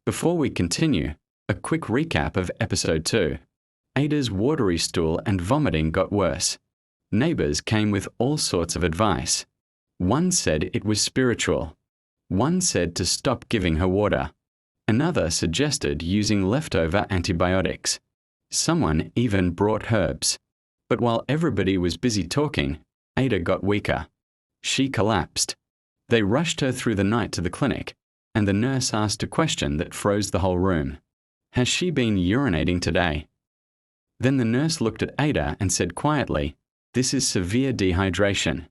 Before we continue, a quick recap of episode 2. Ada's watery stool and vomiting got worse. Neighbors came with all sorts of advice. One said it was spiritual. One said to stop giving her water. Another suggested using leftover antibiotics. Someone even brought herbs. But while everybody was busy talking, Ada got weaker. She collapsed. They rushed her through the night to the clinic, and the nurse asked a question that froze the whole room. Has she been urinating today? Then the nurse looked at Ada and said quietly, "This is severe dehydration."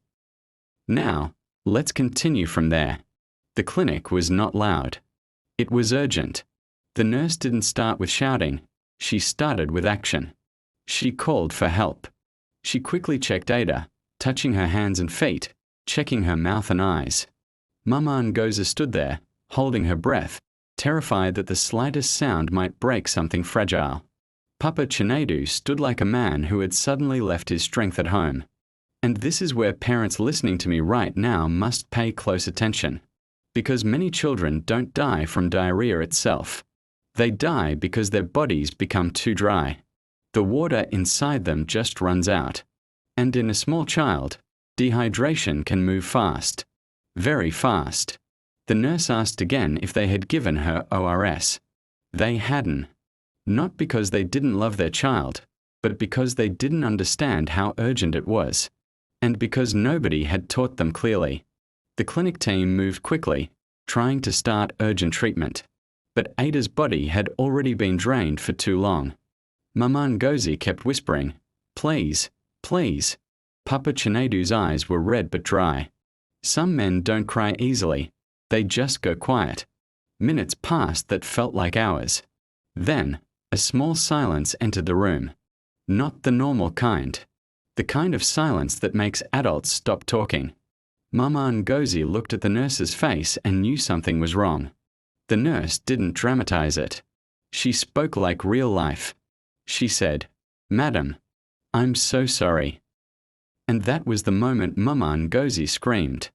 Now, let's continue from there. The clinic was not loud. It was urgent. The nurse didn't start with shouting. She started with action. She called for help. She quickly checked Ada, touching her hands and feet, checking her mouth and eyes. Mama Ngozi stood there, holding her breath, terrified that the slightest sound might break something fragile. Papa Chinedu stood like a man who had suddenly left his strength at home. And this is where parents listening to me right now must pay close attention. Because many children don't die from diarrhea itself. They die because their bodies become too dry. The water inside them just runs out. And in a small child, dehydration can move fast. Very fast. The nurse asked again if they had given her ORS. They hadn't. Not because they didn't love their child, but because they didn't understand how urgent it was. And because nobody had taught them clearly. The clinic team moved quickly, trying to start urgent treatment. But Ada's body had already been drained for too long. Mama Ngozi kept whispering, "Please, please." Papa Chinedu's eyes were red but dry. Some men don't cry easily. They just go quiet. Minutes passed that felt like hours. Then, a small silence entered the room. Not the normal kind. The kind of silence that makes adults stop talking. Mama Ngozi looked at the nurse's face and knew something was wrong. The nurse didn't dramatize it. She spoke like real life. She said, "Madam, I'm so sorry." And that was the moment Mama Ngozi screamed.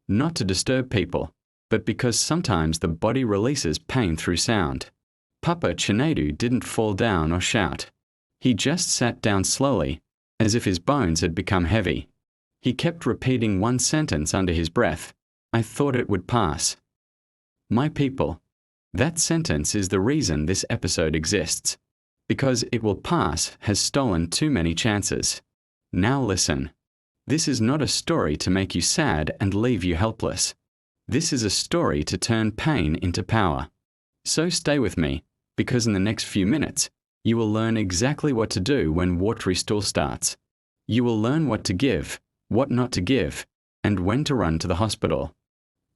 Not to disturb people, but because sometimes the body releases pain through sound. Papa Chinedu didn't fall down or shout. He just sat down slowly, as if his bones had become heavy. He kept repeating one sentence under his breath. "I thought it would pass." My people, that sentence is the reason this episode exists. Because "it will pass" has stolen too many chances. Now listen. This is not a story to make you sad and leave you helpless. This is a story to turn pain into power. So stay with me, because in the next few minutes, you will learn exactly what to do when watery stool starts. You will learn what to give, what not to give, and when to run to the hospital.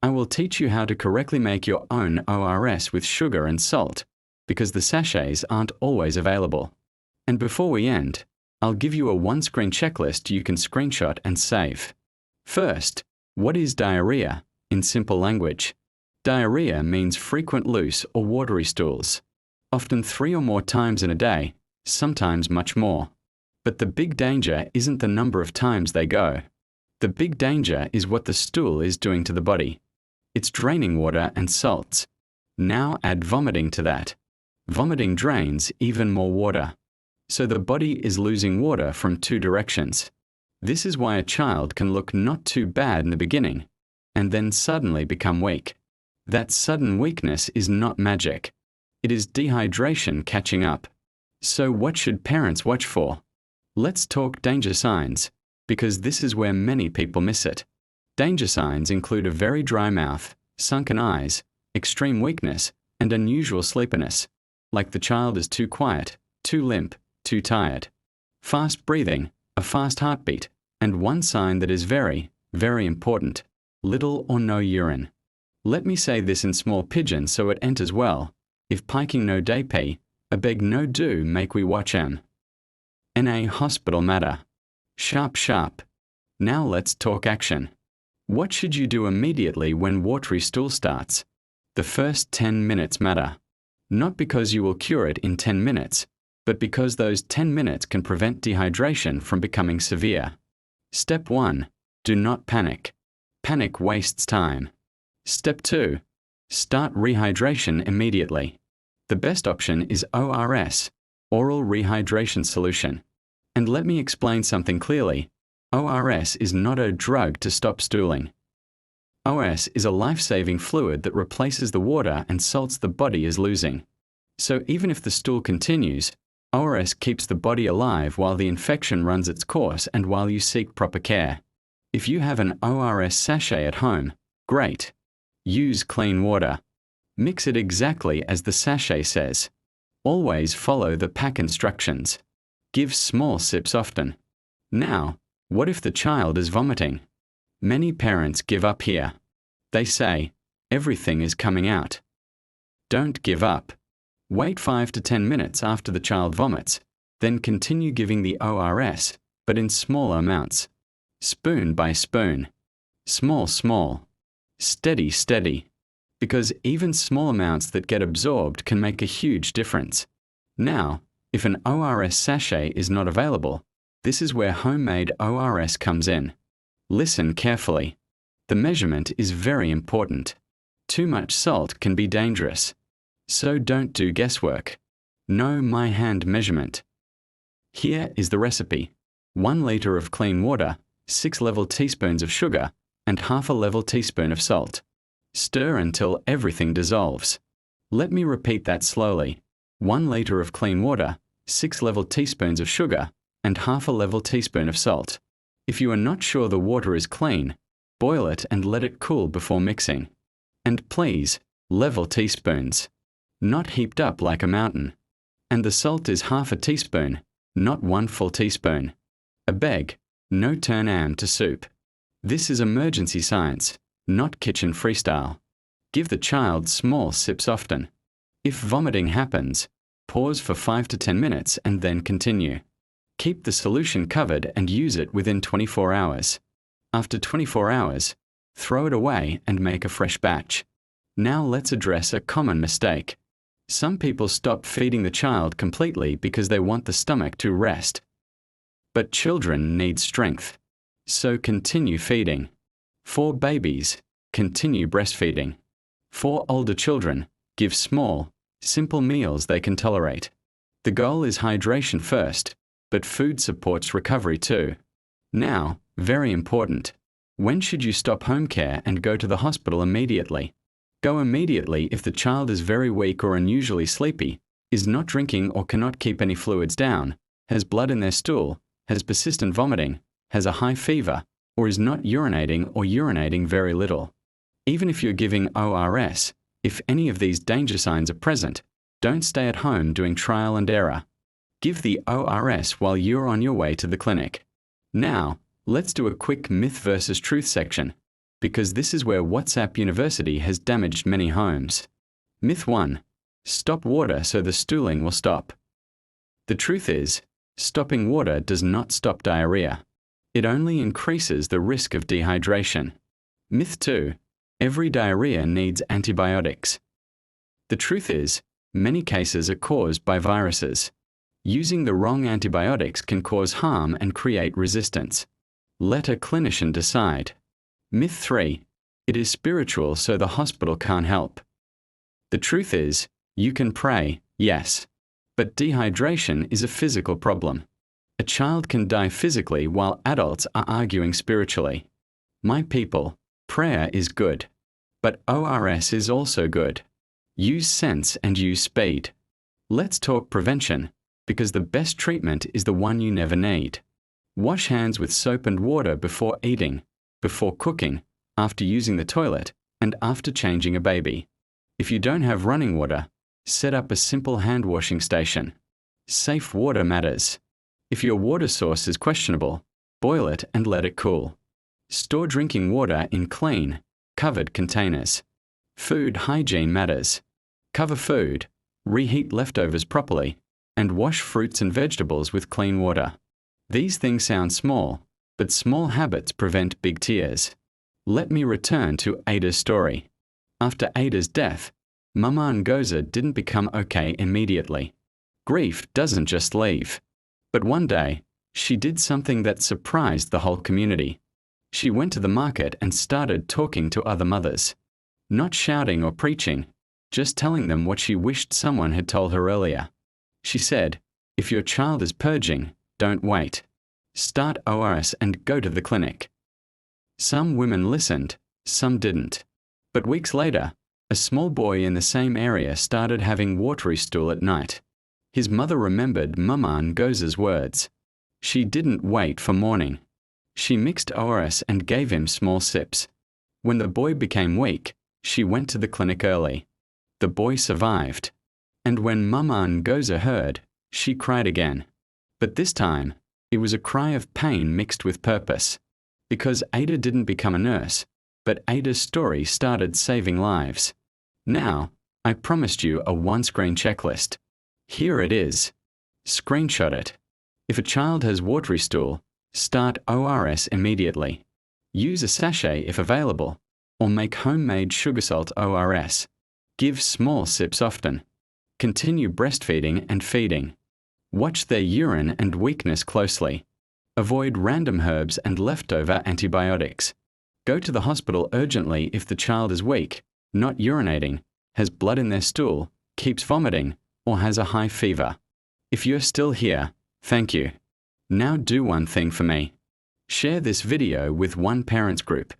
I will teach you how to correctly make your own ORS with sugar and salt, because the sachets aren't always available. And before we end, I'll give you a one-screen checklist you can screenshot and save. First, what is diarrhea, in simple language? Diarrhea means frequent loose or watery stools, often 3 or more times in a day, sometimes much more. But the big danger isn't the number of times they go. The big danger is what the stool is doing to the body. It's draining water and salts. Now add vomiting to that. Vomiting drains even more water. So the body is losing water from 2 directions. This is why a child can look not too bad in the beginning, and then suddenly become weak. That sudden weakness is not magic. It is dehydration catching up. So what should parents watch for? Let's talk danger signs, because this is where many people miss it. Danger signs include a very dry mouth, sunken eyes, extreme weakness, and unusual sleepiness, like the child is too quiet, too limp, too tired. Fast breathing, a fast heartbeat, and one sign that is very, very important, little or no urine. Let me say this in small pidgin so it enters well. If piking no day pee, a beg no do make we watch em. NA hospital matter. Sharp sharp. Now let's talk action. What should you do immediately when watery stool starts? The first 10 minutes matter. Not because you will cure it in 10 minutes, but because those 10 minutes can prevent dehydration from becoming severe. Step 1. Do not panic. Panic wastes time. Step 2. Start rehydration immediately. The best option is ORS, oral rehydration solution. And let me explain something clearly. ORS is not a drug to stop stooling. ORS is a life-saving fluid that replaces the water and salts the body is losing. So even if the stool continues, ORS keeps the body alive while the infection runs its course and while you seek proper care. If you have an ORS sachet at home, great. Use clean water. Mix it exactly as the sachet says. Always follow the pack instructions. Give small sips often. Now, what if the child is vomiting? Many parents give up here. They say, everything is coming out. Don't give up. Wait 5 to 10 minutes after the child vomits, then continue giving the ORS, but in smaller amounts. Spoon by spoon. Small, small. Steady, steady. Because even small amounts that get absorbed can make a huge difference. Now, if an ORS sachet is not available, this is where homemade ORS comes in. Listen carefully. The measurement is very important. Too much salt can be dangerous. So don't do guesswork. Know my hand measurement. Here is the recipe. 1 liter of clean water, 6 level teaspoons of sugar, and half a level teaspoon of salt. Stir until everything dissolves. Let me repeat that slowly. 1 liter of clean water, 6 level teaspoons of sugar, and half a level teaspoon of salt. If you are not sure the water is clean, boil it and let it cool before mixing. And please, level teaspoons. Not heaped up like a mountain. And the salt is half a teaspoon, not 1 full teaspoon. I beg, no turn am to soup. This is emergency science, not kitchen freestyle. Give the child small sips often. If vomiting happens, pause for 5 to 10 minutes and then continue. Keep the solution covered and use it within 24 hours. After 24 hours, throw it away and make a fresh batch. Now let's address a common mistake. Some people stop feeding the child completely because they want the stomach to rest. But children need strength. So continue feeding. For babies, continue breastfeeding. For older children, give small, simple meals they can tolerate. The goal is hydration first, but food supports recovery too. Now, very important. When should you stop home care and go to the hospital immediately? Go immediately if the child is very weak or unusually sleepy, is not drinking or cannot keep any fluids down, has blood in their stool, has persistent vomiting, has a high fever, or is not urinating or urinating very little. Even if you're giving ORS, if any of these danger signs are present, don't stay at home doing trial and error. Give the ORS while you're on your way to the clinic. Now, let's do a quick myth versus truth section, because this is where WhatsApp University has damaged many homes. Myth 1. Stop water so the stooling will stop. The truth is, stopping water does not stop diarrhea. It only increases the risk of dehydration. Myth 2. Every diarrhea needs antibiotics. The truth is, many cases are caused by viruses. Using the wrong antibiotics can cause harm and create resistance. Let a clinician decide. Myth 3. It is spiritual so the hospital can't help. The truth is, you can pray, yes. But dehydration is a physical problem. A child can die physically while adults are arguing spiritually. My people, prayer is good. But ORS is also good. Use sense and use speed. Let's talk prevention, because the best treatment is the one you never need. Wash hands with soap and water before eating, before cooking, after using the toilet, and after changing a baby. If you don't have running water, set up a simple hand washing station. Safe water matters. If your water source is questionable, boil it and let it cool. Store drinking water in clean, covered containers. Food hygiene matters. Cover food, reheat leftovers properly, and wash fruits and vegetables with clean water. These things sound small, but small habits prevent big tears. Let me return to Ada's story. After Ada's death, Mama Ngozi didn't become okay immediately. Grief doesn't just leave. But one day, she did something that surprised the whole community. She went to the market and started talking to other mothers. Not shouting or preaching, just telling them what she wished someone had told her earlier. She said, "If your child is purging, don't wait. Start ORS and go to the clinic." Some women listened, some didn't. But weeks later, a small boy in the same area started having watery stool at night. His mother remembered Mama Ngoza's words. She didn't wait for morning. She mixed ORS and gave him small sips. When the boy became weak, she went to the clinic early. The boy survived. And when Mama Ngoza heard, she cried again. But this time, it was a cry of pain mixed with purpose. Because Ada didn't become a nurse, but Ada's story started saving lives. Now, I promised you a one-screen checklist. Here it is. Screenshot it. If a child has watery stool, start ORS immediately. Use a sachet if available, or make homemade sugar salt ORS. Give small sips often. Continue breastfeeding and feeding. Watch their urine and weakness closely. Avoid random herbs and leftover antibiotics. Go to the hospital urgently if the child is weak, not urinating, has blood in their stool, keeps vomiting, or has a high fever. If you're still here, thank you. Now do one thing for me. Share this video with one parents group.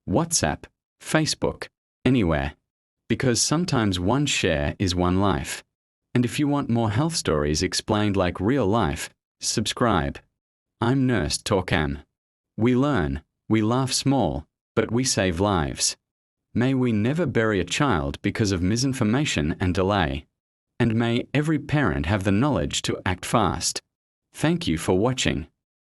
WhatsApp, Facebook, anywhere. Because sometimes one share is one life. And if you want more health stories explained like real life, subscribe. I'm Nurse Torkam. We learn, we laugh small, but we save lives. May we never bury a child because of misinformation and delay. And may every parent have the knowledge to act fast. Thank you for watching.